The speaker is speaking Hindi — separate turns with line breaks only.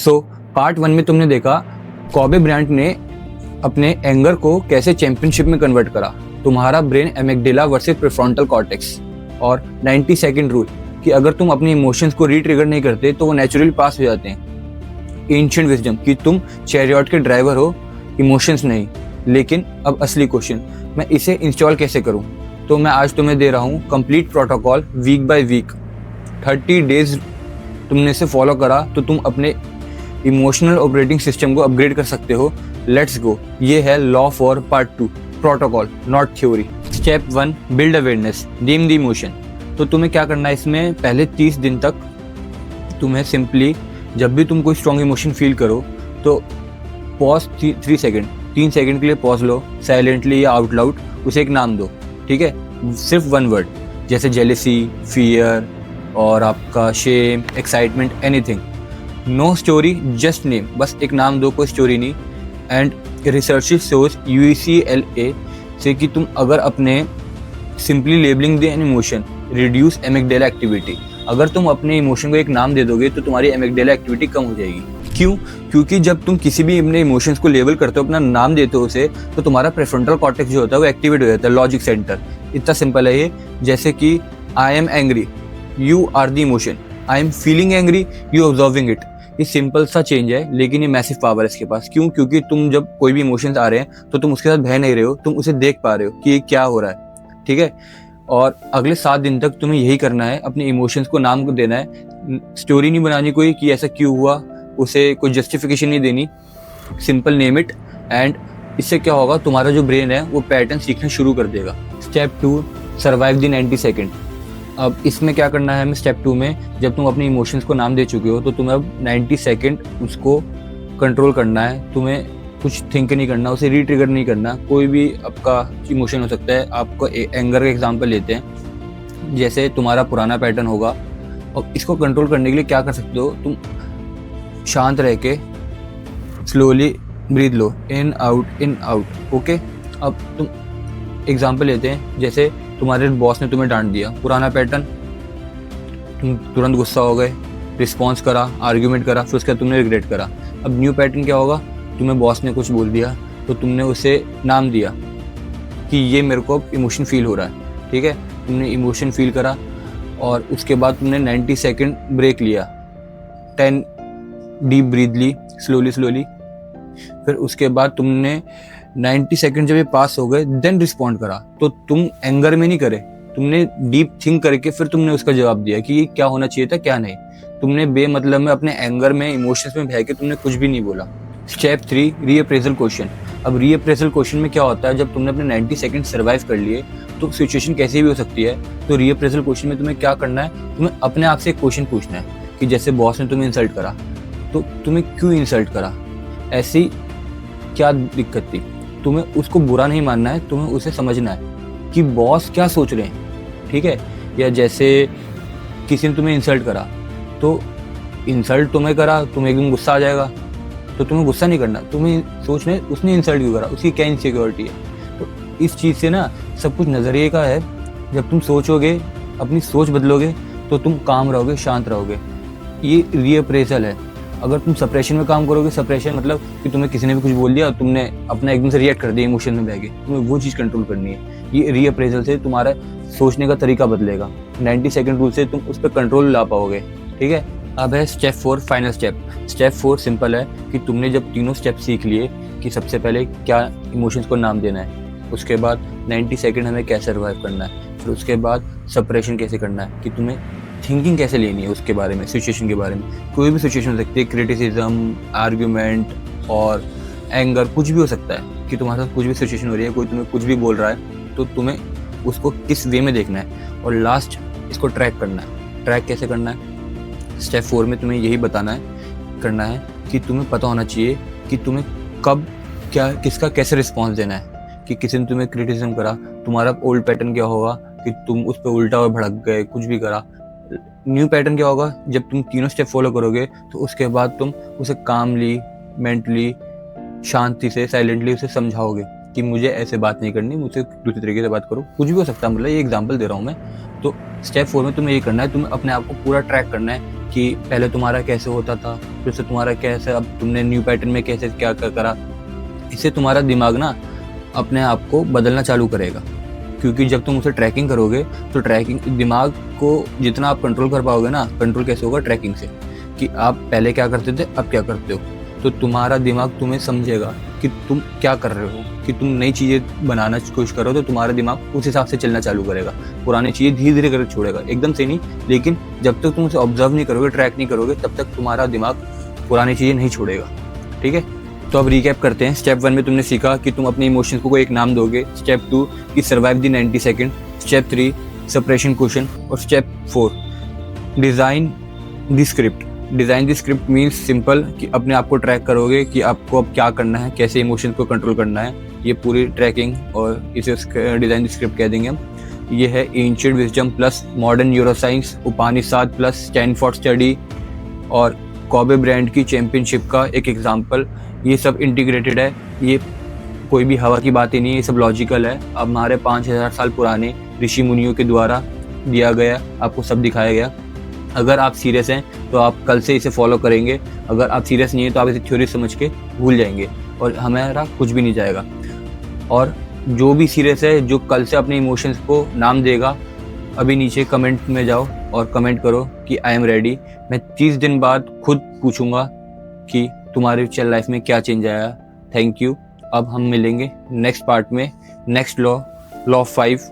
सो पार्ट 1 में तुमने देखा कॉबे ब्रायंट ने अपने एंगर को कैसे चैंपियनशिप में कन्वर्ट करा, तुम्हारा brain amygdala versus prefrontal cortex, और 90 सेकंड रूल कि अगर तुम अपने इमोशंस को रीट्रिगर नहीं करते तो वो नेचुरली पास हो जाते हैं। एंशिएंट विजडम कि तुम चैरियट के ड्राइवर हो, इमोशंस नहीं। लेकिन अब असली क्वेश्चन, मैं इसे इंस्टॉल कैसे करूं? तो मैं आज तुम्हें दे रहा हूं complete protocol week by week. 30 days तुमने इसे फॉलो करा तो तुम अपने इमोशनल ऑपरेटिंग सिस्टम को अपग्रेड कर सकते हो। Let's go. ये है law four part 2, protocol not theory. Step 1, build awareness, name the emotion. तो तुम्हें क्या करना है इसमें, पहले 30 दिन तक तुम्हें सिंपली जब भी तुम कोई स्ट्रॉन्ग इमोशन फील करो तो पॉज 3 सेकेंड, 3 सेकेंड के लिए पॉज लो, साइलेंटली या आउट लाउड उसे एक नाम दो, ठीक है? सिर्फ 1 वर्ड, जैसे जेलेसी, फियर और आपका shame, excitement, anything. No story, just name, बस एक नाम दो, कोई स्टोरी नहीं। एंड रिसर्च शोज UCLA से कि तुम अगर अपने simply labelling the an emotion reduce amygdala activity, अगर तुम अपने इमोशन को एक नाम दे दोगे तो तुम्हारी एमिगडाला एक्टिविटी कम हो जाएगी। क्यों? क्योंकि जब तुम किसी भी अपने इमोशंस को लेबल करते हो, अपना नाम देते हो उसे, तो तुम्हारा प्रीफ्रंटल कॉर्टेक्स जो होता है वो एक्टिवेट हो जाता है, लॉजिक सेंटर। इतना सिंपल है ये। जैसे कि I am angry, you are the emotion, I am feeling angry, you observing it. ये सिंपल सा चेंज है लेकिन ये मैसिव पावर है इसके पास। क्यों? क्योंकि तुम जब कोई भी इमोशंस आ रहे हैं तो तुम उसके साथ बह नहीं रहे हो, तुम उसे देख पा रहे हो कि ये क्या हो रहा है, ठीक है? और अगले 7 दिन तक तुम्हें यही करना है, अपने इमोशंस को नाम को देना है। स्टोरी नहीं बनानी कोई कि ऐसा क्यों हुआ, उसे कोई जस्टिफिकेशन नहीं देनी, सिंपल नेम इट। एंड इससे क्या होगा, तुम्हारा जो ब्रेन है वो पैटर्न सीखना शुरू कर देगा। Step 2, survive the 90 second. अब इसमें क्या करना है हमें स्टेप 2 में, जब तुम अपने इमोशंस को नाम दे चुके हो तो तुम्हें अब 90 सेकेंड उसको कंट्रोल करना है। तुम्हें कुछ थिंक नहीं करना, उसे रीट्रिगर नहीं करना। कोई भी आपका इमोशन हो सकता है। आपको एंगर का एग्जांपल लेते हैं, जैसे तुम्हारा पुराना पैटर्न होगा, और इसको कंट्रोल करने के लिए क्या कर सकते हो, तुम शांत रह के स्लोली ब्रीथ लो, इन आउट, ओके? अब तुम एग्जांपल लेते हैं, जैसे तुम्हारे बॉस ने तुम्हें डांट दिया, पुराना पैटर्न, तुम तुरंत गुस्सा हो गए, रिस्पॉन्स करा, आर्ग्यूमेंट करा, फिर उसके बाद तुमने रिग्रेट करा। अब न्यू पैटर्न क्या होगा, तुम्हें बॉस ने कुछ बोल दिया तो तुमने उसे नाम दिया कि ये मेरे को इमोशन फील हो रहा है, ठीक है? तुमने इमोशन फील करा और उसके बाद तुमने 90 सेकेंड ब्रेक लिया, 10 डीप ब्रीथ ली स्लोली। फिर उसके बाद तुमने 90 सेकंड जब ये पास हो गए देन रिस्पॉन्ड करा। तो तुम एंगर में नहीं करे, तुमने डीप थिंक करके फिर तुमने उसका जवाब दिया कि ये क्या होना चाहिए था, क्या नहीं। तुमने बेमतलब में अपने एंगर में, इमोशंस में बह के तुमने कुछ भी नहीं बोला। Step 3, reappraisal question. अब रीअप्रेजल क्वेश्चन में क्या होता है, जब तुमने अपने 90 सेकंड सर्वाइव कर लिए तो सिचुएशन कैसी भी हो सकती है। तो रीअप्रेजल क्वेश्चन में तुम्हें क्या करना है, तुम्हें अपने आप से एक क्वेश्चन पूछना है कि जैसे बॉस ने तुम्हें इंसल्ट करा तो तुम्हें क्यों इंसल्ट करा, ऐसी क्या दिक्कत थी। तुम्हें उसको बुरा नहीं मानना है, तुम्हें उसे समझना है कि बॉस क्या सोच रहे हैं, ठीक है? या जैसे किसी ने तुम्हें इंसल्ट करा तो इंसल्ट तुम्हें करा, तुम्हें एकदम गुस्सा आ जाएगा, तो तुम्हें गुस्सा नहीं करना, तुम्हें सोचना है उसने इंसल्ट क्यों करा, उसकी क्या इनसिक्योरिटी है। तो इस चीज़ से ना सब कुछ नज़रिए का है। जब तुम सोचोगे, अपनी सोच बदलोगे तो तुम काम रहोगे, शांत रहोगे। ये रीअप्रेजल है। अगर तुम सप्रेशन में काम करोगे, सप्रेशन मतलब कि तुम्हें किसी ने भी कुछ बोल दिया और तुमने अपना एकदम से रिएक्ट कर दिया, इमोशन में बह गए, तुम्हें वो चीज़ कंट्रोल करनी है। ये रीअप्रेजल से तुम्हारा सोचने का तरीका बदलेगा। 90 सेकंड रूल से तुम उस पर कंट्रोल ला पाओगे, ठीक है? अब है step 4, final step. Step 4 simple है कि तुमने जब तीनों स्टेप सीख लिए कि सबसे पहले क्या इमोशंस को नाम देना है, उसके बाद 90 सेकंड हमें कैसे सर्वाइव करना है, फिर उसके बाद सप्रेशन कैसे करना है, कि तुम्हें थिंकिंग कैसे लेनी है उसके बारे में, सिचुएशन के बारे में। कोई भी सिचुएशन हो सकती है, क्रिटिसिज्म, आर्ग्यूमेंट और एंगर, कुछ भी हो सकता है कि तुम्हारे साथ कुछ भी सिचुएशन हो रही है, कोई तुम्हें कुछ भी बोल रहा है, तो तुम्हें उसको किस वे में देखना है और लास्ट इसको ट्रैक करना है। ट्रैक कैसे करना है, स्टेप 4 में तुम्हें यही बताना करना है कि तुम्हें पता होना चाहिए कि तुम्हें कब क्या, किसका कैसे रिस्पॉन्स देना है। कि किसी ने तुम्हें क्रिटिसिज्म करा, तुम्हारा ओल्ड पैटर्न क्या होगा कि तुम उस पर उल्टा और भड़क गए, कुछ भी करा। न्यू पैटर्न क्या होगा, जब तुम तीनों स्टेप फॉलो करोगे तो उसके बाद तुम उसे कामली, मेंटली, शांति से, साइलेंटली उसे समझाओगे कि मुझे ऐसे बात नहीं करनी, मुझसे दूसरे तरीके से बात करो। कुछ भी हो सकता है, मतलब ये एग्जांपल दे रहा हूँ मैं। तो स्टेप 4 में तुम्हें ये करना है, तुम्हें अपने आप को पूरा ट्रैक करना है कि पहले तुम्हारा कैसे होता था, फिर से तुम्हारा कैसे, अब तुमने न्यू पैटर्न में कैसे क्या क्या करा। इससे तुम्हारा दिमाग ना अपने आप को बदलना चालू करेगा, क्योंकि जब तुम उसे ट्रैकिंग करोगे तो ट्रैकिंग दिमाग को जितना आप कंट्रोल कर पाओगे ना, कंट्रोल कैसे होगा, ट्रैकिंग से, कि आप पहले क्या करते थे अब क्या करते हो। तो तुम्हारा दिमाग तुम्हें समझेगा कि तुम क्या कर रहे हो, कि तुम नई चीज़ें बनाना कोशिश करो, तो तुम्हारा दिमाग उस हिसाब से चलना चालू करेगा। पुरानी चीज़ें धीरे धीरे करके छोड़ेगा, एकदम से नहीं, लेकिन जब तक तुम उसे ऑब्जर्व नहीं करोगे, ट्रैक नहीं करोगे, तब तक तुम्हारा दिमाग पुरानी चीज़ें नहीं छोड़ेगा। ठीक है, तो अब रिकैप करते हैं। स्टेप 1 में तुमने सीखा कि तुम अपने इमोशंस को एक नाम दोगे। स्टेप 2 कि survive the 90 second. Step 3 suppression question. और step 4 design the script. Design the script means simple कि अपने आप को ट्रैक करोगे कि आपको अब क्या करना है, कैसे इमोशन को कंट्रोल करना है, ये पूरी ट्रैकिंग, और इसे डिज़ाइन द स्क्रिप्ट कह देंगे हम। ये है ancient wisdom plus modern neuroscience, Upanishad plus Stanford study और कॉबे ब्रायंट की चैंपियनशिप का एक एग्जाम्पल। ये सब इंटीग्रेटेड है, ये कोई भी हवा की बात ही नहीं है, ये सब लॉजिकल है। अब हमारे 5000 साल पुराने ऋषि मुनियों के द्वारा दिया गया, आपको सब दिखाया गया। अगर आप सीरियस हैं तो आप कल से इसे फॉलो करेंगे, अगर आप सीरियस नहीं है तो आप इसे थ्योरी समझ के भूल जाएंगे और हमारा कुछ भी नहीं जाएगा। और जो भी सीरियस है, जो कल से अपने इमोशंस को नाम देगा, अभी नीचे कमेंट में जाओ और कमेंट करो कि आई एम रेडी। मैं 30 दिन बाद खुद पूछूंगा कि तुम्हारे चल लाइफ में क्या चेंज आया। Thank you. अब हम मिलेंगे नेक्स्ट पार्ट में, नेक्स्ट लॉ ऑफ 5।